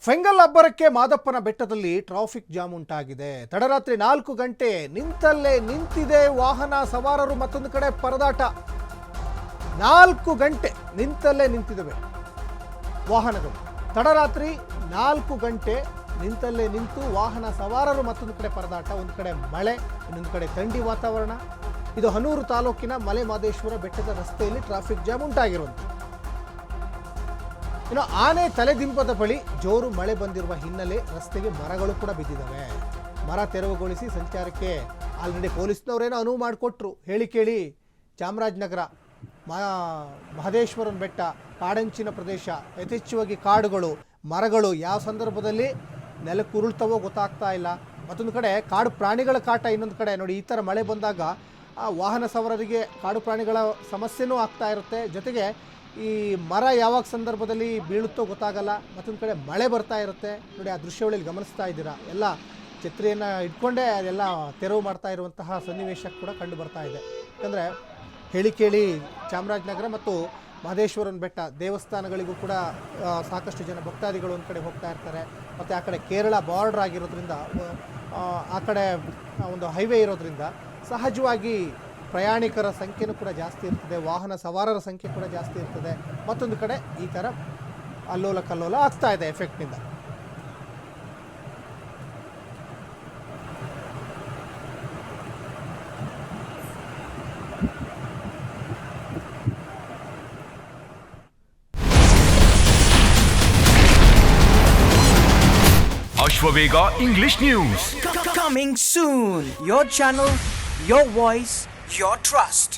ಫೆಂಗಲ್ ಅಬ್ಬರಕ್ಕೆ ಮಾದಪ್ಪನ ಬೆಟ್ಟದಲ್ಲಿ traffic jam ಉಂಟಾಗಿದೆ. ತಡರಾತ್ರಿ 4 ಗಂಟೆ ನಿಂತಲ್ಲೇ ನಿಂತಿದೆ ವಾಹನ ಸವಾರರು. ಮತ್ತೊಂದು ಕಡೆ ಪರದಾಟ. 4 ಗಂಟೆ ನಿಂತಲ್ಲೇ ನಿಂತಿವೆ ವಾಹನಗಳು. ತಡರಾತ್ರಿ 4 ಗಂಟೆ ನಿಂತಲ್ಲೇ ನಿಂತು ವಾಹನ ಸವಾರರು. ಮತ್ತೊಂದು ಕಡೆ ಪರದಾಟ. ಒಂದು ಕಡೆ ಮಳೆ, ಇನ್ನೊಂದು ಕಡೆ ಥಂಡಿ ವಾತಾವರಣ. ಇದು ಹನೂರು ತಾಲೂಕಿನ ಮಲೆ ಮಹದೇಶ್ವರ ಬೆಟ್ಟದ ರಸ್ತೆಯಲ್ಲಿ ಟ್ರಾಫಿಕ್ ಜಾಮ್ ಉಂಟಾಗಿರುವಂಥದ್ದು. ಇನ್ನು ಆನೆ ತಲೆದಿಂಬದ ಬಳಿ ಜೋರು ಮಳೆ ಬಂದಿರುವ ಹಿನ್ನೆಲೆ ರಸ್ತೆಗೆ ಮರಗಳು ಕೂಡ ಬಿದ್ದಿದ್ದಾವೆ. ಮರ ತೆರವುಗೊಳಿಸಿ ಸಂಚಾರಕ್ಕೆ ಆಲ್ರೆಡಿ ಪೊಲೀಸ್ನವರೇನೋ ಅನುವು ಮಾಡಿಕೊಟ್ರು. ಹೇಳಿ ಕೇಳಿ ಚಾಮರಾಜನಗರ ಮಹದೇಶ್ವರನ ಬೆಟ್ಟ ಕಾಡಂಚಿನ ಪ್ರದೇಶ, ಯಥೇಚ್ಛವಾಗಿ ಕಾಡುಗಳು, ಮರಗಳು ಯಾವ ಸಂದರ್ಭದಲ್ಲಿ ನೆಲಕ್ಕೆ ಉರುಳ್ತವೋ ಗೊತ್ತಾಗ್ತಾ ಇಲ್ಲ. ಮತ್ತೊಂದು ಕಡೆ ಕಾಡು ಪ್ರಾಣಿಗಳ ಕಾಟ. ಇನ್ನೊಂದು ಕಡೆ ನೋಡಿ, ಈ ಥರ ಮಳೆ ಬಂದಾಗ ವಾಹನ ಸವಾರರಿಗೆ ಕಾಡು ಪ್ರಾಣಿಗಳ ಸಮಸ್ಯೆನೂ ಆಗ್ತಾ ಇರುತ್ತೆ. ಜೊತೆಗೆ ಈ ಮರ ಯಾವಾಗ ಸಂದರ್ಭದಲ್ಲಿ ಬೀಳುತ್ತೋ ಗೊತ್ತಾಗಲ್ಲ. ಮತ್ತೊಂದು ಕಡೆ ಮಳೆ ಬರ್ತಾ ಇರುತ್ತೆ. ನೋಡಿ, ಆ ದೃಶ್ಯಾವಳಿಯಲ್ಲಿ ಗಮನಿಸ್ತಾ ಇದ್ದೀರಾ. ಎಲ್ಲ ಛತ್ರಿಯನ್ನು ಇಟ್ಕೊಂಡೇ ಅದೆಲ್ಲ ತೆರವು ಮಾಡ್ತಾ ಇರುವಂತಹ ಸನ್ನಿವೇಶ ಕೂಡ ಕಂಡು ಬರ್ತಾ ಇದೆ. ಯಾಕಂದರೆ ಹೇಳಿ ಕೇಳಿ ಚಾಮರಾಜನಗರ ಮತ್ತು ಮಹದೇಶ್ವರನ ಬೆಟ್ಟ ದೇವಸ್ಥಾನಗಳಿಗೂ ಕೂಡ ಸಾಕಷ್ಟು ಜನ ಭಕ್ತಾದಿಗಳು ಒಂದು ಕಡೆ ಹೋಗ್ತಾ ಇರ್ತಾರೆ. ಮತ್ತು ಆ ಕಡೆ ಕೇರಳ ಬಾರ್ಡರ್ ಆಗಿರೋದ್ರಿಂದ, ಆ ಕಡೆ ಒಂದು ಹೈವೇ ಇರೋದ್ರಿಂದ ಸಹಜವಾಗಿ ಪ್ರಯಾಣಿಕರ ಸಂಖ್ಯೆನೂ ಕೂಡ ಜಾಸ್ತಿ ಇರ್ತದೆ, ವಾಹನ ಸವಾರರ ಸಂಖ್ಯೆ ಕೂಡ ಜಾಸ್ತಿ ಇರ್ತದೆ. ಮತ್ತೊಂದು ಕಡೆ ಈ ಥರ ಅಲ್ಲೋಲ ಕಲ್ಲೋಲ ಆಗ್ತಾ ಇದೆ ಎಫೆಕ್ಟ್ನಿಂದ. Ashwavega English News. Coming soon. Your channel, your voice, your trust.